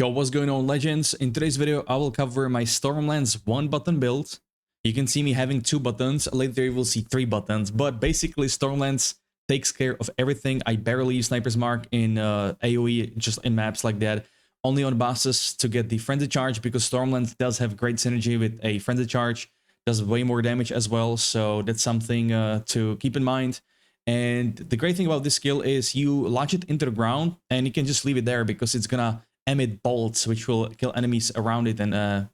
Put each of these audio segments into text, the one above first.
Yo, what's going on, legends? In today's video, I will cover my Stormlands 1-button build. You can see me having 2 buttons. Later, you will see 3 buttons. But basically, Stormlands takes care of everything. I barely use Sniper's Mark in AoE, just in maps like that. Only on bosses to get the Frenzy Charge, because Stormlands does have great synergy with a Frenzy Charge. Does way more damage as well, so that's something to keep in mind. And the great thing about this skill is you launch it into the ground, and you can just leave it there because it's gonna emit bolts which will kill enemies around it, and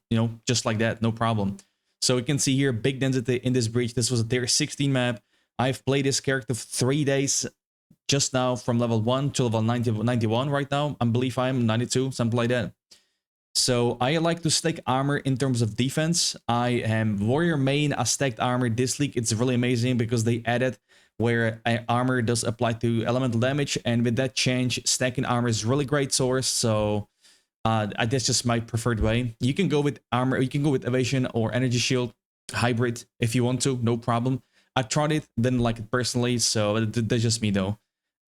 just like that, no problem. So you can see here big density in this breach. This was a tier 16 map. I've played this character for 3 days just now, from level 1 to level 91 right now. I believe I'm 92, something like that. So I like to stack armor in terms of defense. I am warrior main a stacked armor this league. It's really amazing because they added where armor does apply to elemental damage, and with that change, stacking armor is really great source. So that's just my preferred way. You can go with armor, you can go with evasion or energy shield hybrid if you want to, no problem. I tried it, didn't like it personally, so that's just me though.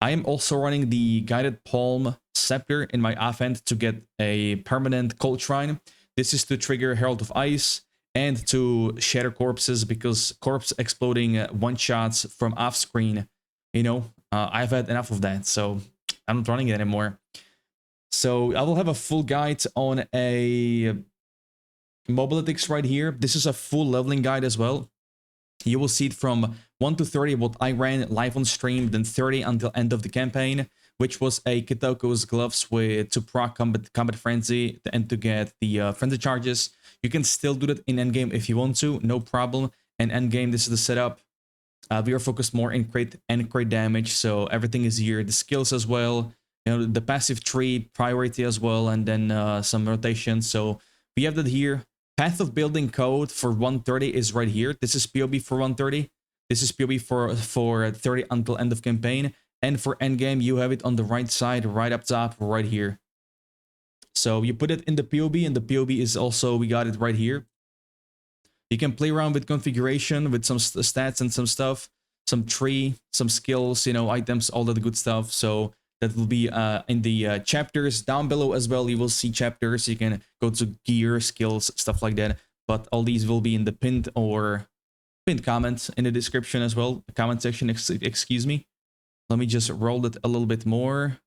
I am also running the Guided Palm Scepter in my offhand to get a permanent Cold Shrine. This is to trigger Herald of Ice and to shatter corpses, because corpse exploding one-shots from off-screen, I've had enough of that, so I'm not running it anymore. So I will have a full guide on a mobilitics right here. This is a full leveling guide as well. You will see it from 1 to 30 what I ran live on stream, then 30 until end of the campaign, which was a Kitoko's gloves to proc combat frenzy and to get the frenzy charges. You can still do that in endgame if you want to, no problem. And endgame, this is the setup. We are focused more in crit and crit damage, so everything is here. The skills as well, the passive tree priority as well, and then some rotation. So we have that here. Path of building code for 130 is right here. This is POB for 130. This is POB for 30 until end of campaign. And for endgame, you have it on the right side, right up top, right here. So you put it in the POB, and the POB is also, we got it right here. You can play around with configuration, with some stats and some stuff, some tree, some skills, items, all that good stuff. So that will be in the chapters down below as well. You will see chapters. You can go to gear, skills, stuff like that. But all these will be in the pinned comments in the description as well. The comment section, excuse me. Let me just roll it a little bit more.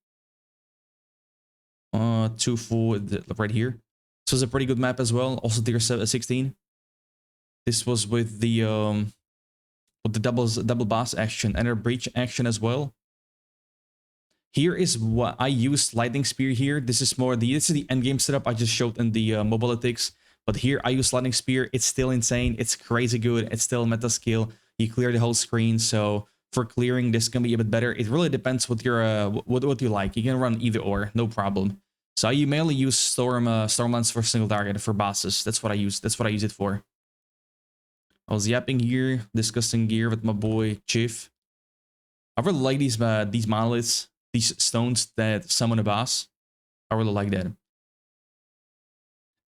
To full right here. So it's a pretty good map as well. Also tier 16. This was with the double boss action and a breach action as well. Here is what I use lightning spear here. This is this is the end game setup I just showed in the mobilitics. But here I use lightning spear. It's still insane. It's crazy good. It's still meta skill. You clear the whole screen. So for clearing, this can be a bit better. It really depends what your what you like. You can run either or, no problem. So I mainly use Stormlands for single target for bosses. That's what I use. That's what I use it for. I was yapping here, discussing gear with my boy Chief. I really like these monoliths, these stones that summon a boss. I really like that.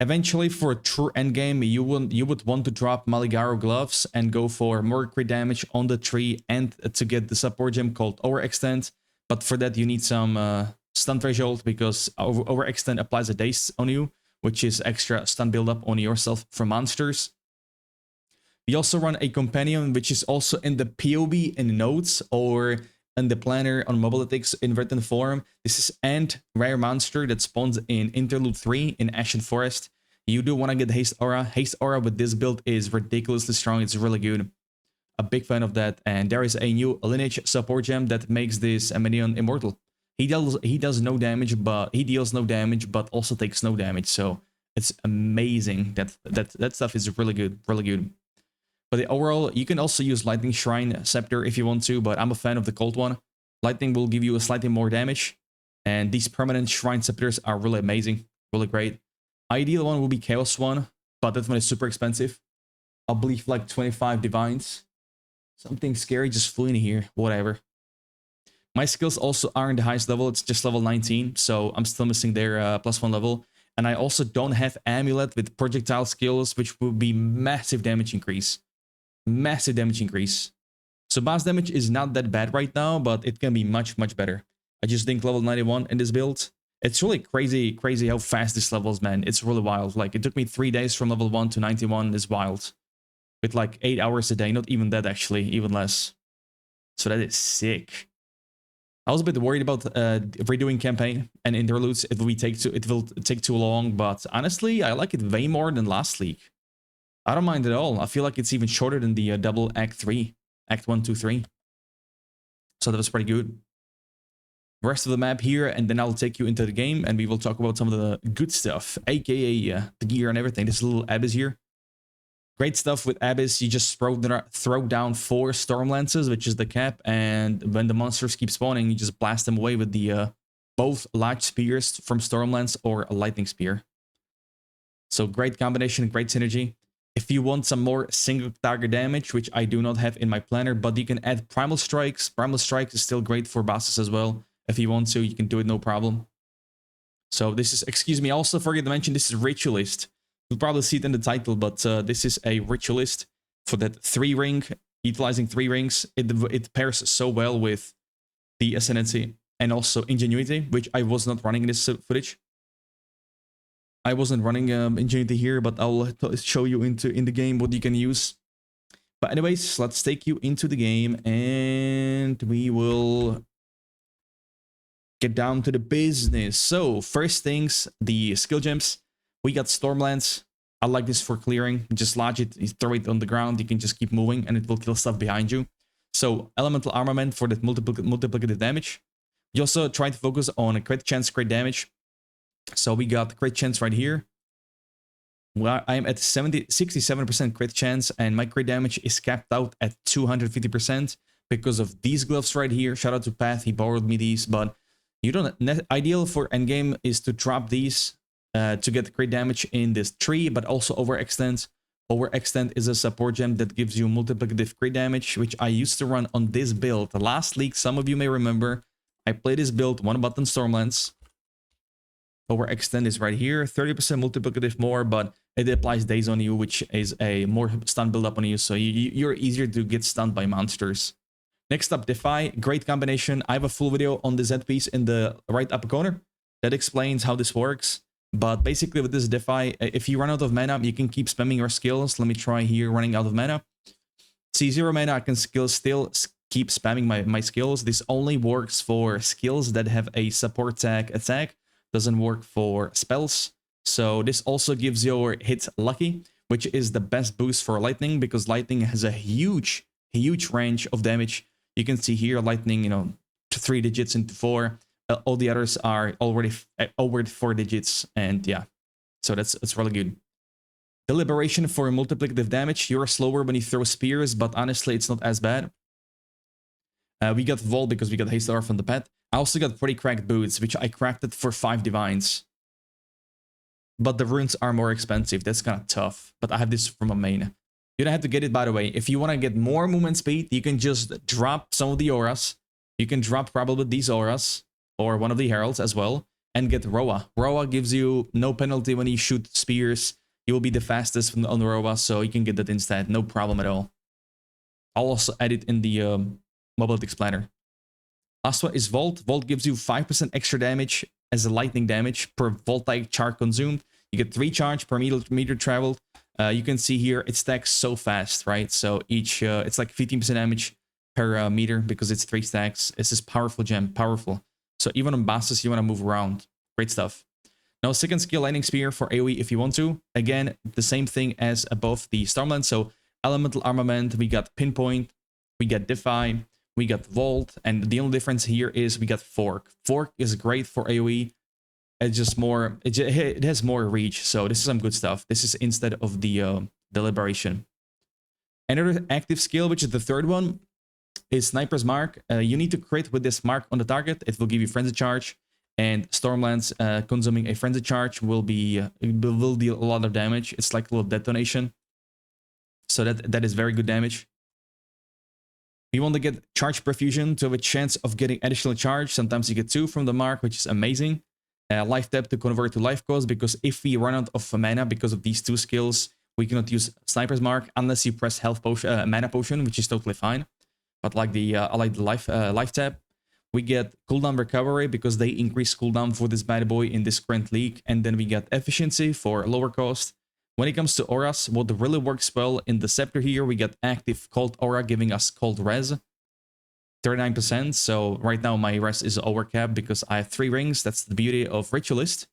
Eventually, for a true endgame, you would want to drop Maligaro gloves and go for more crit damage on the tree, and to get the support gem called Overextend. But for that, you need some stun threshold, because Overextend applies a Haste on you, which is extra stun buildup on yourself from monsters. We also run a companion, which is also in the POB in nodes or in the planner on mobilitics in written form. This is Ant, rare monster that spawns in Interlude 3 in Ashen Forest. You do want to get Haste Aura. Haste Aura with this build is ridiculously strong. It's really good. A big fan of that. And there is a new lineage support gem that makes this minion immortal. He does no damage, but he deals no damage, but also takes no damage. So it's amazing. That stuff is really good, really good. But overall, you can also use Lightning Shrine Scepter if you want to, but I'm a fan of the cold one. Lightning will give you a slightly more damage, and these permanent Shrine Scepters are really amazing, really great. Ideal one will be Chaos one, but that one is super expensive. I believe like 25 divines. Something scary just flew in here, whatever. My skills also aren't the highest level, it's just level 19, so I'm still missing their +1 level. And I also don't have Amulet with projectile skills, which will be massive damage increase. Massive damage increase. So boss damage is not that bad right now, but it can be much, much better. I just think level 91 in this build. It's really crazy how fast this levels, man. It's really wild. Like, it took me 3 days from level 1 to 91. It's wild. With like 8 hours a day. Not even that, actually. Even less. So that is sick. I was a bit worried about redoing campaign and interludes. It will take too long, but honestly, I like it way more than last league. I don't mind at all. I feel like it's even shorter than the double Act 3. Act 1, 2, 3. So that was pretty good. Rest of the map here, and then I'll take you into the game, and we will talk about some of the good stuff, aka the gear and everything. This little Abyss here. Great stuff with Abyss. You just throw down 4 Storm Lances, which is the cap, and when the monsters keep spawning, you just blast them away with the both large spears from Storm Lance or a Lightning Spear. So great combination, great synergy. If you want some more single target damage, which I do not have in my planner, but you can add Primal Strikes. Primal Strikes is still great for bosses as well. If you want to, you can do it no problem. So this is, excuse me, I also forget to mention this is Ritualist. You'll probably see it in the title, but this is a Ritualist for that 3-ring, utilizing 3 rings. It pairs so well with the Ascendancy and also Ingenuity, which I was not running in this footage. I wasn't running Ingenuity here, but I'll show you in the game what you can use. But anyways, let's take you into the game, and we will get down to the business. So first things, the skill gems. We got Stormlance. I like this for clearing. Just lodge it, you throw it on the ground, you can just keep moving and it will kill stuff behind you. So Elemental Armament for that multiplicative damage. You also try to focus on a crit chance, crit damage. So we got crit chance right here. Well, I'm at 67% crit chance, and my crit damage is capped out at 250% because of these gloves right here. Shout out to Path, he borrowed me these, but you don't. Ideal for endgame is to drop these to get crit damage in this tree, but also Overextend. Overextend is a support gem that gives you multiplicative crit damage, which I used to run on this build. Last league, some of you may remember, I played this build, 1-button Stormlance. Overextend is right here, 30% multiplicative more, but it applies daze on you, which is a more stun build up on you, so you're easier to get stunned by monsters. Next up, Defy, great combination. I have a full video on the Z piece in the right upper corner that explains how this works. But basically with this Defy, if you run out of mana, you can keep spamming your skills. Let me try here running out of mana. See, 0 mana, I can still keep spamming my skills. This only works for skills that have a support tag attack. Doesn't work for spells. So this also gives your hit lucky, which is the best boost for lightning, because lightning has a huge range of damage. You can see here lightning, to 3 digits into 4. All the others are already over 4 digits, and yeah, so that's really good. Deliberation for multiplicative damage. You're slower when you throw spears, but honestly, it's not as bad. We got Vol because we got Haste from the pet. I also got pretty cracked boots, which I crafted for 5 divines. But the runes are more expensive. That's kind of tough. But I have this from a main. You don't have to get it, by the way. If you want to get more movement speed, you can just drop some of the auras. You can drop probably these auras or one of the heralds as well and get Roa. Roa gives you no penalty when you shoot spears. You will be the fastest on Roa, so you can get that instead. No problem at all. I'll also add it in the mobility planner. Last one is Volt. Volt gives you 5% extra damage as a lightning damage per volt-like charge consumed. You get 3 charge per meter traveled. You can see here it stacks so fast, right? So each it's like 15% damage per meter because it's 3 stacks. It's this powerful gem, powerful. So even on bosses you want to move around. Great stuff. Now second skill, Lightning Spear for AoE if you want to. Again, the same thing as above the Stormland. So Elemental Armament, we got Pinpoint, we got Defy, we got Vault, and the only difference here is we got Fork. Fork is great for AoE. It's just more, it has more reach, so this is some good stuff. This is instead of the Deliberation. Another active skill, which is the third one, is Sniper's Mark. You need to crit with this mark on the target. It will give you Frenzy Charge, and Stormlands consuming a Frenzy Charge will deal a lot of damage. It's like a little detonation, so that is very good damage. You want to get Charge Perfusion to have a chance of getting additional charge. Sometimes you get 2 from the mark, which is amazing. Life Tap to convert to Life Cost, because if we run out of mana because of these 2 skills, we cannot use Sniper's Mark unless you press Health Potion, Mana Potion, which is totally fine. But like I like the Life Tap. We get cooldown recovery because they increase cooldown for this bad boy in this current league. And then we get efficiency for lower cost. When it comes to auras, what really works well in the scepter here, we get active cold aura giving us cold res. 39%. So right now my res is overcapped because I have 3 rings. That's the beauty of Ritualist.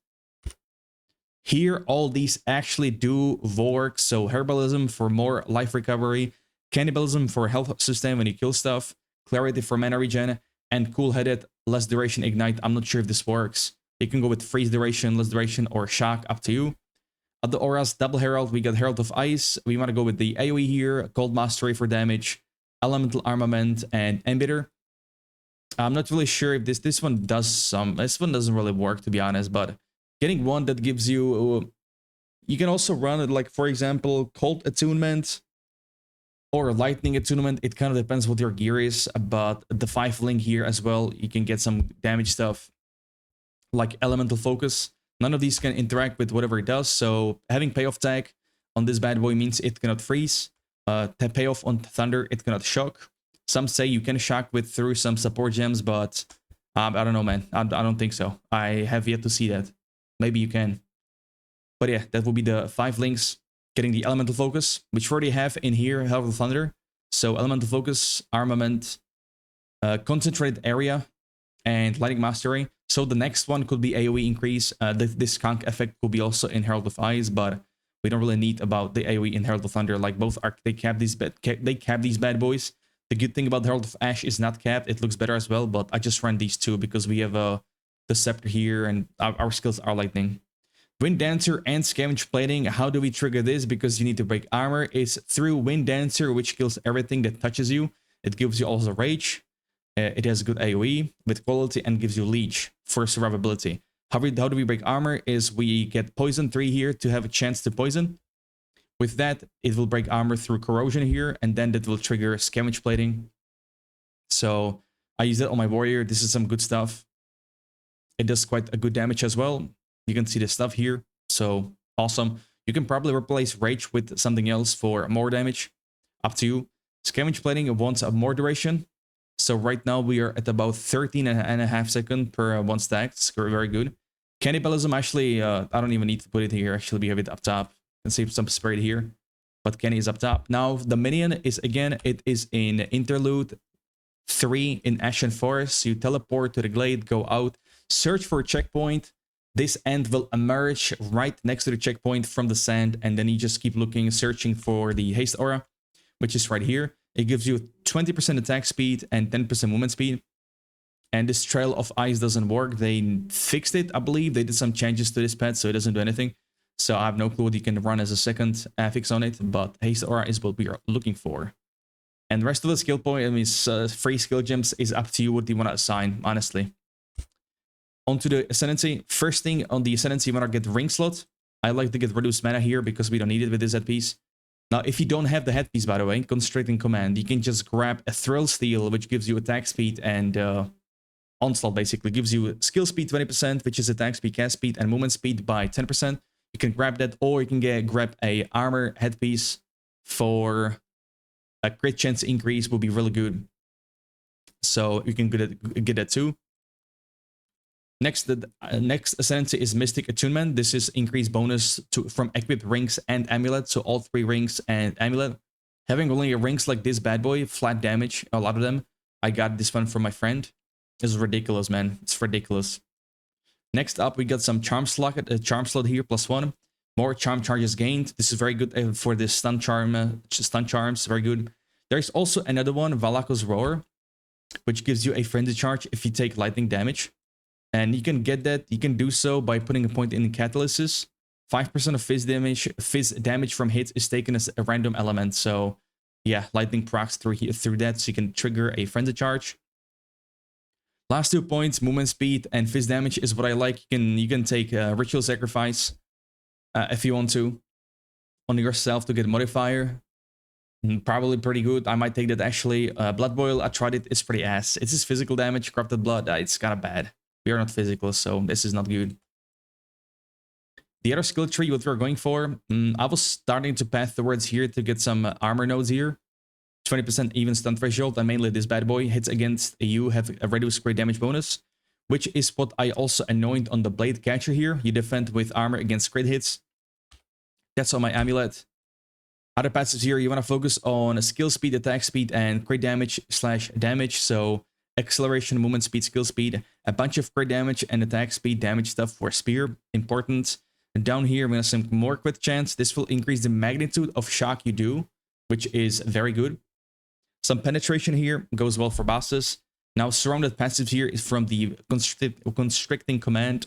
Here, all these actually do work. So herbalism for more life recovery, cannibalism for health sustain when you kill stuff, clarity for mana regen, and cool-headed, less duration ignite. I'm not sure if this works. You can go with freeze duration, less duration, or shock, up to you. At the auras, double herald, we got Herald of Ice. We want to go with the AoE here, Cold Mastery for damage, Elemental Armament, and Embitter. I'm not really sure if this one does some. This one doesn't really work, to be honest, but getting one that gives you... You can also run it, like, for example, Cold Attunement or Lightning Attunement. It kind of depends what your gear is, but the 5 link here as well, you can get some damage stuff like Elemental Focus. None of these can interact with whatever it does, so having payoff tag on this bad boy means it cannot freeze. Payoff on Thunder, it cannot shock. Some say you can shock through some support gems, but I don't know, man. I don't think so. I have yet to see that. Maybe you can. But yeah, that will be the 5 links. Getting the Elemental Focus, which we already have in here, Herald of Thunder. So Elemental Focus, Armament, Concentrated Area, and Lightning Mastery. So the next one could be AoE increase. This skunk effect could be also in Herald of Ice, but we don't really need about the AoE in Herald of Thunder. Like both are, they cap these bad boys. The good thing about Herald of Ash is not capped. It looks better as well, but I just ran these two because we have the Scepter here and our skills are Lightning. Wind Dancer and Scavenged Plating. How do we trigger this? Because you need to break armor. It's through Wind Dancer, which kills everything that touches you. It gives you also Rage. It has good AoE with quality and gives you Leech for survivability. How do we break armor is we get Poison 3 here to have a chance to poison. With that, it will break armor through Corrosion here, and then that will trigger Scavenged Plating. So I use that on my warrior. This is some good stuff. It does quite a good damage as well. You can see the stuff here. So awesome. You can probably replace Rage with something else for more damage. Up to you. Scavenged Plating wants a more duration. So right now we are at about 13.5 seconds per 1 stack. It's very good. Cannibalism, actually, I don't even need to put it here. Actually, we have it up top. You can see some spread here. But Kenny is up top. Now, the minion is, again, it is in Interlude 3 in Ashen Forest. You teleport to the glade, go out, search for a checkpoint. This end will emerge right next to the checkpoint from the sand. And then you just keep looking, searching for the Haste aura, which is right here. It gives you 20% attack speed and 10% movement speed. And this Trail of Ice doesn't work. They fixed it, I believe. They did some changes to this pet, so it doesn't do anything. So I have no clue what you can run as a second affix on it. But Haste aura is what we are looking for. And the rest of the skill point, I mean, free skill gems is up to you what you want to assign, honestly. Onto the Ascendancy. First thing on the Ascendancy, you want to get Ring Slot. I like to get Reduced Mana here because we don't need it with this headpiece. Now, if you don't have the headpiece, by the way, Concentrating Command, you can just grab a Thrill Steel, which gives you attack speed and Onslaught, basically. Gives you skill speed 20%, which is attack speed, cast speed, and movement speed by 10%. You can grab that, or you can grab a armor headpiece for a crit chance increase, will be really good. So you can get that too. Next, the next Ascendancy is Mystic Attunement. This is increased bonus from equipped rings and amulet, so all 3 rings and amulet. Having only rings like this bad boy, flat damage, a lot of them. I got this one from my friend. It's ridiculous, man. It's ridiculous. Next up, we got some Charm Slot here, +1. More Charm Charges gained. This is very good for the stun charms, very good. There's also another one, Valako's Roar, which gives you a Frenzy Charge if you take lightning damage. And you can get that, you can do so by putting a point in Catalysis. 5% of fizz damage from hits is taken as a random element. So yeah, lightning procs through that, so you can trigger a Frenzy Charge. Last 2 points, movement speed and fizz damage is what I like. You can take Ritual Sacrifice if you want to on yourself to get modifier. Probably pretty good. I might take that actually. Blood Boil, I tried it, it's pretty ass. It's just physical damage, corrupted blood, it's kind of bad. We are not physical, so this is not good. The other skill tree, what we're going for, I was starting to path towards here to get some armor nodes here. 20% even stun threshold, and mainly this bad boy. Hits against you have a reduced crit damage bonus, which is what I also anoint on the Blade Catcher here. You defend with armor against crit hits. That's on my amulet. Other passives here, you want to focus on skill speed, attack speed, and crit damage / damage. So acceleration, movement speed, skill speed, a bunch of crit damage and attack speed damage stuff for spear, important. And down here, I'm going to some more crit chance. This will increase the magnitude of shock you do, which is very good. Some penetration here goes well for bosses. Now surrounded passives here is from the constricting command.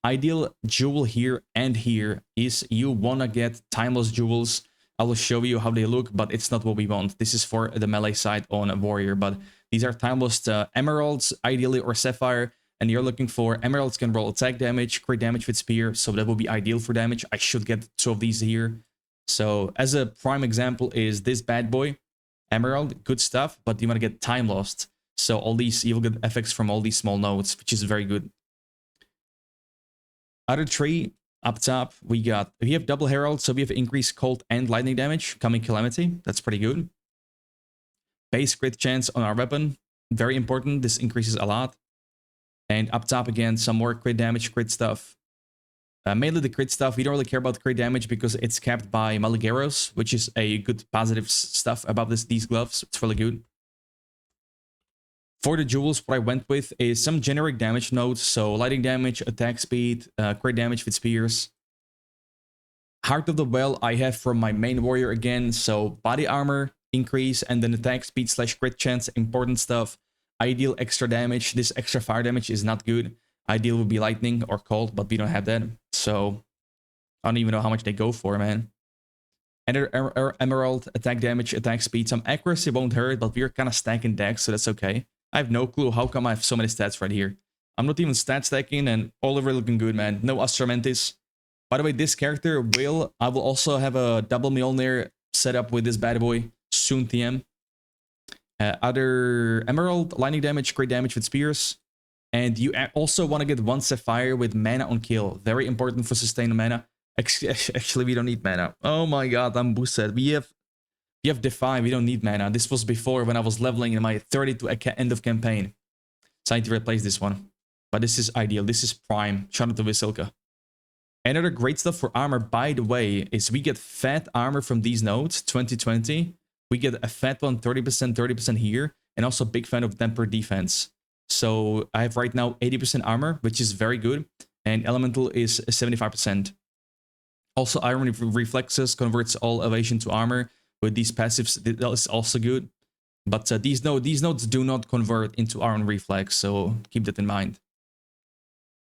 Ideal jewel here and here is you want to get timeless jewels. I will show you how they look, but it's not what we want. This is for the melee side on a warrior, but these are timeless emeralds, ideally, or sapphire, and you're looking for emeralds can roll attack damage, crit damage with spear, so that will be ideal for damage. I should get 2 of these here. So as a prime example is this bad boy, emerald, good stuff, but you want to get time lost. So all these, you will get effects from all these small nodes, which is very good. Other tree, up top, we have double herald, so we have increased cold and lightning damage, coming calamity. That's pretty good. Base crit chance on our weapon, very important. This increases a lot. And up top again, some more crit damage, crit stuff. Mainly the crit stuff. We don't really care about crit damage because it's capped by Maligeros, which is a good positive stuff about these gloves. It's really good. For the jewels, what I went with is some generic damage nodes, so lightning damage, attack speed, crit damage with spears. Heart of the Well I have from my main warrior again, so body armor increase and then attack speed / crit chance, important stuff. Ideal extra damage, this extra fire damage is not good. Ideal would be lightning or cold, but we don't have that, so I don't even know how much they go for, man. Emerald, attack damage, attack speed, some accuracy won't hurt, but we're kind of stacking decks, so that's okay. I have no clue how come I have so many stats right here. I'm not even stat stacking and all over looking good, man. No Ascendancy. By the way, this character I will also have a double Mjolnir set up with this bad boy soon TM. Other Emerald, lightning damage, crit damage with spears. And you also want to get 1 Sapphire with mana on kill. Very important for sustained mana. Actually, we don't need mana. Oh my god, I'm boosted. We have Defy, we don't need mana. This was before when I was leveling in my 30 to end of campaign. So I need to replace this one. But this is ideal. This is prime. Shout out to Visilka. Another great stuff for armor, by the way, is we get fat armor from these nodes, 2020. We get a fat one, 30% here. And also big fan of tempered defense. So I have right now 80% armor, which is very good. And elemental is 75%. Also iron reflexes converts all evasion to armor. With these passives, that is also good. But these nodes do not convert into iron reflex, so keep that in mind.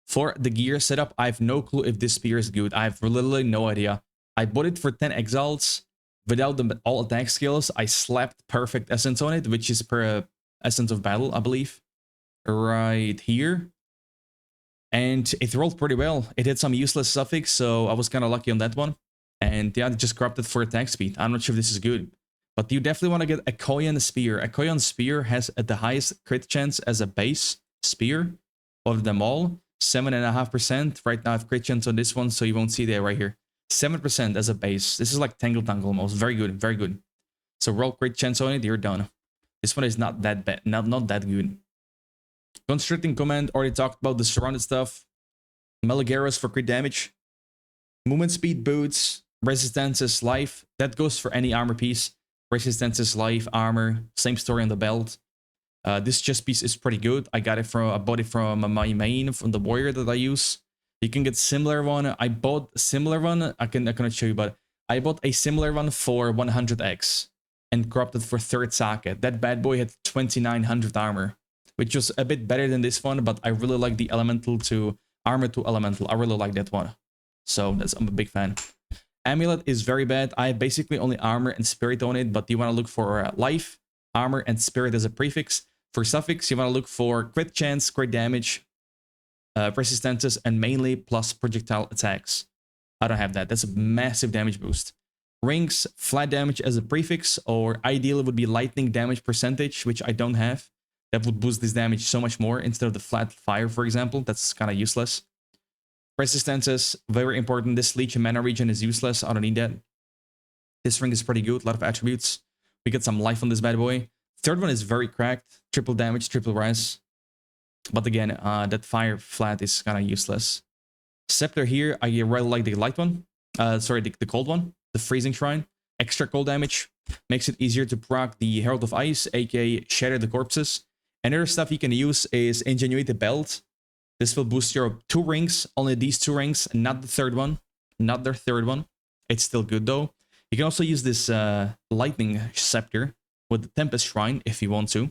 For the gear setup, I have no clue if this spear is good. I have literally no idea. I bought it for 10 exiles. Without all attack skills, I slapped perfect essence on it, which is per essence of battle, I believe. Right here. And it rolled pretty well. It had some useless suffix, so I was kind of lucky on that one. And yeah, just grabbed it for attack speed. I'm not sure if this is good. But you definitely want to get a Koyan Spear. A Koyan Spear has the highest crit chance as a base spear of them all. 7.5%. Right now I have crit chance on this one, so you won't see that right here. 7% as a base. This is like Tangle Tangle almost. Very good, very good. So roll crit chance on it, you're done. This one is not that bad, not that good. Constricting Command, already talked about the surrounded stuff. Maligeros for crit damage. Movement speed boots. Resistances, life. That goes for any armor piece. Resistances, life, armor. Same story on the belt. This chest piece is pretty good. I bought it from my main, from the warrior that I use. You can get similar one. I bought a similar one. I cannot show you, but I bought a similar one for 100x and cropped it for 3rd socket. That bad boy had 2900 armor, which was a bit better than this one, but I really like the elemental to armor to elemental. I really like that one. So I'm a big fan. Amulet is very bad. I have basically only armor and spirit on it, but you want to look for life, armor, and spirit as a prefix. For suffix, you want to look for crit chance, crit damage, resistances, and mainly plus projectile attacks. I don't have that. That's a massive damage boost. Rings, flat damage as a prefix, or ideally would be lightning damage percentage, which I don't have. That would boost this damage so much more instead of the flat fire, for example. That's kind of useless. Resistances, very important. This leech and mana regen is useless. I don't need that. This ring is pretty good. A lot of attributes. We get some life on this bad boy. Third one is very cracked. Triple damage, triple res. But again, that fire flat is kind of useless. Scepter here, I really like the light one. Sorry, the cold one. The freezing shrine. Extra cold damage. Makes it easier to proc the Herald of Ice, aka Shatter the Corpses. Another stuff you can use is Ingenuity Belt. This will boost your 2 rings, only these 2 rings, not the third one. Not their third one. It's still good though. You can also use this Lightning Scepter with the Tempest Shrine if you want to.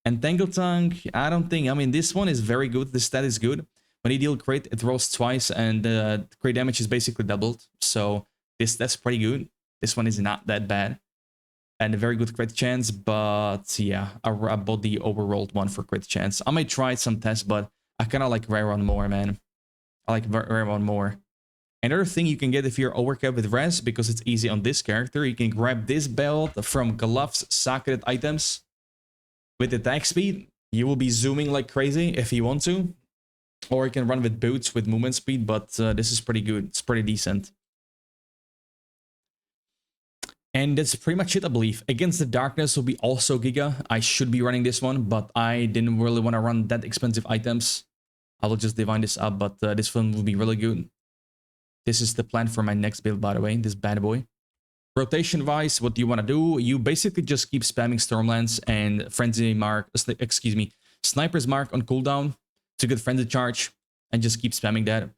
And Tangle Tongue, I don't think, I mean, this one is very good. This stat is good. When you deal crit, it rolls twice and crit damage is basically doubled. So that's pretty good. This one is not that bad. And a very good crit chance, but yeah, I bought the overrolled one for crit chance. I might try some tests, but I kind of like rare one more, man. I like rare one more. Another thing you can get if you're overcapped with res, because it's easy on this character, you can grab this belt from Gloves Socketed Items. With attack speed, you will be zooming like crazy if you want to. Or you can run with boots with movement speed, but this is pretty good. It's pretty decent. And that's pretty much it, I believe. Against the Darkness will be also Giga. I should be running this one, but I didn't really want to run that expensive items. I will just divine this up, but this one will be really good. This is the plan for my next build, by the way, this bad boy. Rotation-wise, what do you want to do? You basically just keep spamming Stormlance and Frenzy Mark, excuse me, Sniper's Mark on cooldown to get Frenzy Charge, and just keep spamming that.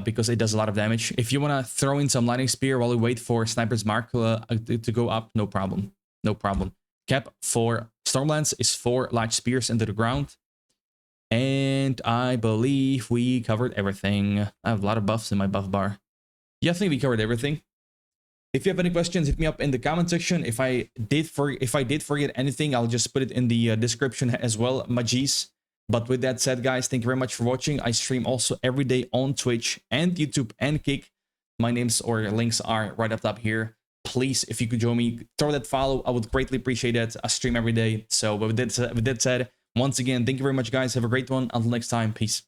Because it does a lot of damage. If you want to throw in some Lightning Spear while you wait for Sniper's Mark to go up, no problem. No problem. Cap for Stormlance is 4 large spears into the ground. And I believe we covered everything. I have a lot of buffs in my buff bar. Yeah, I think we covered everything. If you have any questions, hit me up in the comment section. If I did forget anything, I'll just put it in the description as well, my G's. But with that said, guys, thank you very much for watching. I stream also every day on Twitch and YouTube and Kick. My names or links are right up top here. Please, if you could join me, throw that follow. I would greatly appreciate it. I stream every day. So with that said, once again, thank you very much, guys. Have a great one. Until next time, peace.